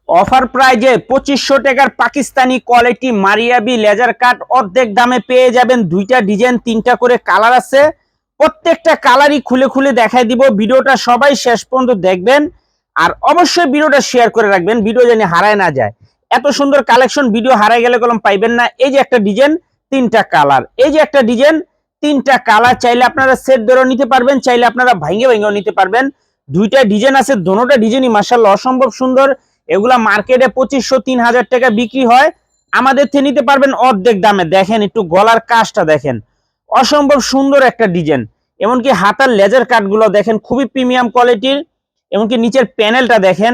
Offer প্রাইজে 2500 টাকার Pakistani quality Maria B laser কাট অর্ধেক দামে পেয়ে যাবেন। দুইটা ডিজাইন, তিনটা করে কালার আছে। প্রত্যেকটা কালারই খুলে খুলে দেখাই দিব। ভিডিওটা সবাই শেষ পর্যন্ত দেখবেন আর অবশ্যই ভিডিওটা শেয়ার করে রাখবেন, ভিডিও যেন হারায় না যায়। এত সুন্দর কালেকশন, ভিডিও হারায় গেলে কলম পাইবেন না। এই যে একটা ডিজাইন, তিনটা কালার, এই যে একটা ডিজাইন, তিনটা কালার। চাইলে আপনারা সেট ধরে নিতে পারবেন, চাইলে আপনারা ভাঙ্গে ভাঙ্গেও নিতে পারবেন। দুইটা ডিজাইন আছে, দোনোটা ডিজাইনই মাশাআল্লাহ অসম্ভব সুন্দর। এগুলা মার্কেটে 2500-3000 টাকা বিক্রি হয়, আমাদের থেকে নিতে পারবেন অর্ধেক দামে। দেখেন একটু গলার কাজটা দেখেন, অসম্ভব সুন্দর একটা ডিজাইন। এমনকি হাতার লেজার কাটগুলো দেখেন খুবই প্রিমিয়াম কোয়ালিটির। এমনকি নিচের প্যানেলটা দেখেন,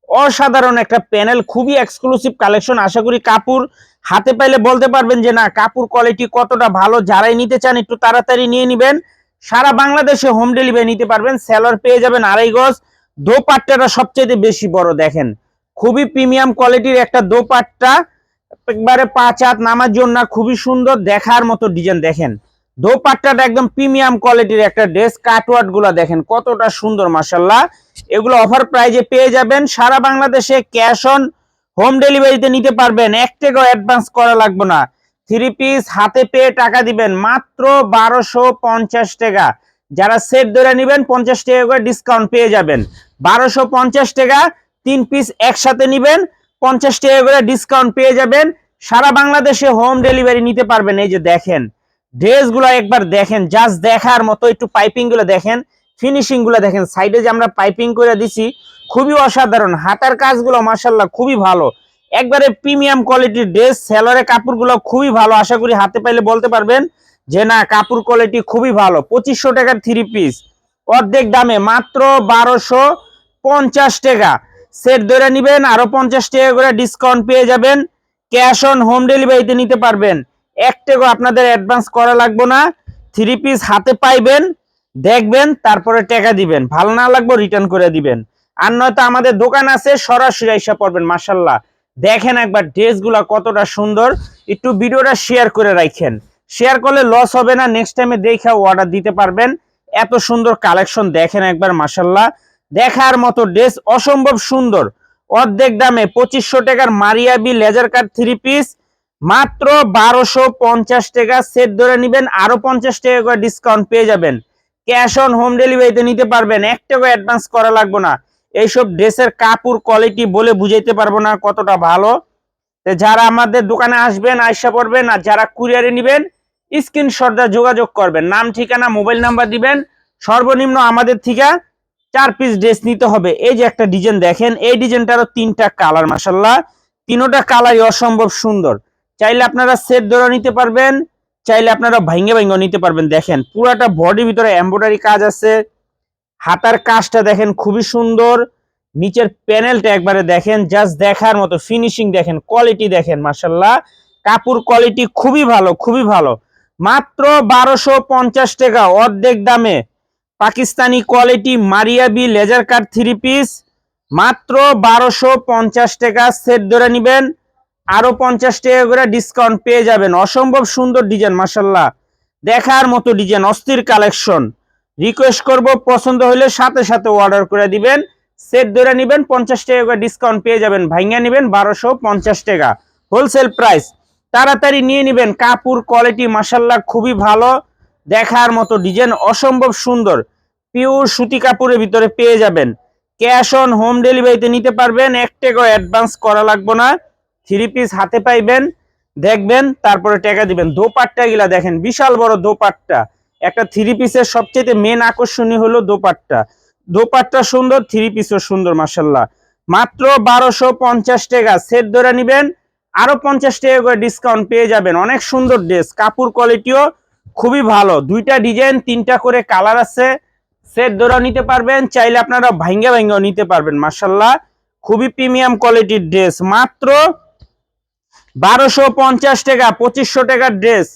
অসাধারণ একটা প্যানেল, খুবই এক্সক্লুসিভ কালেকশন। আশা করি কাপড় হাতে পাইলে বলতে পারবেন যে না কাপড় কোয়ালিটি কতটা ভালো। যারাই নিতে চান একটু তাড়াতাড়ি নিয়ে নেবেন। সারা বাংলাদেশে হোম ডেলিভারি নিতে পারবেন। সেলর পেয়ে যাবেন 2.5 গজ। দোপাট্টাটা সবচেয়ে বেশি বড়, দেখেন খুবই প্রিমিয়াম কোয়ালিটির একটা দোপাট্টা, একবারে 5 হাত নামার জন্য খুবই সুন্দর দেখার মতো ডিজাইন। দেখেন দোপাট্টাটা একদম প্রিমিয়াম কোয়ালিটির একটা ড্রেস। কাটওয়ার্ড গুলা দেখেন কতটা সুন্দর মাশাআল্লাহ। এগুলো অফার প্রাইজে পেয়ে যাবেন। সারা বাংলাদেশে ক্যাশ অন হোম ডেলিভারিতে নিতে পারবেন। 1 টাকাও অ্যাডভান্স করা লাগবে না। 3 পিস হাতে পেয়ে টাকা দিবেন মাত্র 1250 টাকা। যারা সেট ধরে নেবেন 50 টাকা করে ডিসকাউন্ট পেয়ে যাবেন। 1250 টাকা 3 পিস একসাথে নেবেন, 50 টাকা করে ডিসকাউন্ট পেয়ে যাবেন। সারা বাংলাদেশে হোম ডেলিভারি নিতে পারবেন। এই যে দেখেন ড্রেসগুলো একবার দেখেন, জাস্ট দেখার মতো। একটু পাইপিং গুলো দেখেন, ফিনিশিং গুলো দেখেন, সাইডে যে আমরা পাইপিং করে দিছি খুবই অসাধারণ। হাতার কাজগুলো মাশাআল্লাহ খুবই ভালো, একবারে প্রিমিয়াম কোয়ালিটির ড্রেস। সেলরে কাপড়গুলো খুবই ভালো, আশা করি হাতে পাইলে বলতে পারবেন যে না কাপড় কোয়ালিটি খুবই ভালো। 2500 টাকার 3 পিস অর্ধেক দামে মাত্র 1250 টাকা। সেট ধরে নেবেন, আরো 50 টাকা করে ডিসকাউন্ট পেয়ে যাবেন। ক্যাশ অন হোম ডেলিভারিতে নিতে পারবেন। 1 টাকা আপনাদের অ্যাডভান্স করা লাগবে না। 3 পিস হাতে পাইবেন, দেখবেন, তারপরে টাকা দিবেন। ভালো না লাগবে রিটার্ন করে দিবেন। আর নয়তো আমাদের দোকান আছে, সরাসরি এসে পড়বেন। মাশাআল্লাহ দেখেন একবার ড্রেসগুলো কতটা সুন্দর। একটু ভিডিওটা শেয়ার করে রাখেন, শেয়ার করলে লস হবে না, নেক্সট টাইমে দেখে অর্ডার দিতে পারবেন। এত সুন্দর কালেকশন দেখেন একবার মাশাআল্লাহ, দেখার মতো ড্রেস, অসম্ভব সুন্দর। অর্ধেক দামে 2500 টাকার মারিয়াবি লেজার কাট 3 পিস মাত্র 1250 টাকা। সেট ধরে নেবেন, আরো 50 টাকা করে ডিসকাউন্ট পেয়ে যাবেন। ক্যাশ অন হোম ডেলিভারিতে নিতে পারবেন, 1 টাকা অ্যাডভান্স করা লাগবে না। এইসব ড্রেসের কাপড় কোয়ালিটি বলে বুঝাইতে পারবো না কতটা ভালো। যারা আমাদের দোকানে আসবেন আইসা পড়বেন, আর যারা কুরিয়ারে নেবেন স্ক্রিনশট দিয়ে যোগাযোগ করবেন, নাম ঠিকানা মোবাইল নাম্বার দিবেন। সর্বনিম্ন আমাদের থেকে 4 পিস ড্রেস নিতে হবে। এই যে একটা ডিজাইন দেখেন, এই ডিজাইনটারও 3টা কালার মাশাআল্লাহ, তিনোটা কালারই অসম্ভব সুন্দর। চাইলে আপনারা সেট ধরে নিতে পারবেন, চাইলে আপনারা ভাঙ্গে ভাঙ্গে নিতে পারবেন। দেখেন পুরাটা বডির ভিতরে এমব্রয়ডারি কাজ আছে, হাতার কাজটা দেখেন খুবই সুন্দর। নিচের প্যানেলটা একবারে দেখেন, জাস্ট দেখার মতো। ফিনিশিং দেখেন, কোয়ালিটি দেখেন মাশাআল্লাহ, কাপড় কোয়ালিটি খুবই ভালো, খুবই ভালো। মাত্র 1250 টাকা অর্ধেক দামে Pakistani quality Maria B laser cut 3 piece মাত্র 1250 টাকা। সেট ধরে নেবেন, আরো 50 টাকা করে ডিসকাউন্ট পেয়ে যাবেন। অসম্ভব সুন্দর ডিজাইন মাশাআল্লাহ, দেখার মতো ডিজাইন, অস্থির কালেকশন। রিকোয়েস্ট করব পছন্দ হলে সাথে সাথে অর্ডার করে দিবেন। সেট ধরে নেবেন, 50 টাকা করে ডিসকাউন্ট পেয়ে যাবেন। ভাঙিয়ে নেবেন 1250 টাকা হোলসেল প্রাইস। তাড়াতাড়ি নিয়ে নেবেন, কাপড় কোয়ালিটি মাশাআল্লাহ খুবই ভালো, দেখার মতো ডিজাইন, অসম্ভব সুন্দর। পিওর সুতি কাপড়ের ভিতরে পেয়ে যাবেন। ক্যাশ অন হোম ডেলিভারিতে নিতে পারবেন, 1 টাকাও অ্যাডভান্স করা লাগবে না। 3 পিস হাতে পাইবেন, দেখবেন, তারপরে টাকা দিবেন। দোপাট্টা গুলা দেখেন, বিশাল বড় দোপাট্টা। একটা 3 পিসের সবচেয়ে মেন আকর্ষণীয় হলো দোপাট্টা। দোপাট্টা সুন্দর, 3 পিসও সুন্দর মাশাআল্লাহ। মাত্র 1250 টাকা। সেট ধরে নেবেন, আরো 50 টাকা করে ডিসকাউন্ট পেয়ে যাবেন। অনেক সুন্দর ড্রেস, কাপড় কোয়ালিটিও খুবই ভালো। দুইটা ডিজাইন, 3টা করে কালার আছে। সেট ধরে নিতে পারবেন, চাইলে আপনারা ভাঙ্গা ভাঙ্গাও নিতে পারবেন। মাশাআল্লাহ খুবই প্রিমিয়াম কোয়ালিটির ড্রেস। মাত্র 1250 টাকা। 2500 টাকার ড্রেস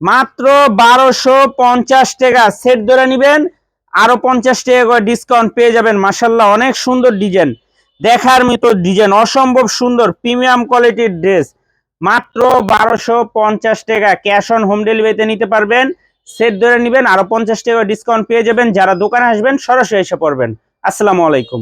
মাত্র 1250 টাকা। সেট ধরে নেবেন, আরো 50 টাকা করে ডিসকাউন্ট পেয়ে যাবেন। মাশাআল্লাহ অনেক সুন্দর ডিজাইন, দেখার মতো ডিজাইন, অসম্ভব সুন্দর প্রিমিয়াম কোয়ালিটির ড্রেস। মাত্র 1250 টাকা। ক্যাশ অন হোম ডেলিভারিতে নিতে পারবেন। সেট ধরে নেবেন, আরো 50 টাকা ডিসকাউন্ট পেয়ে যাবেন। যারা দোকানে আসবেন সরাসরি এসে পড়বেন। আসসালামু আলাইকুম।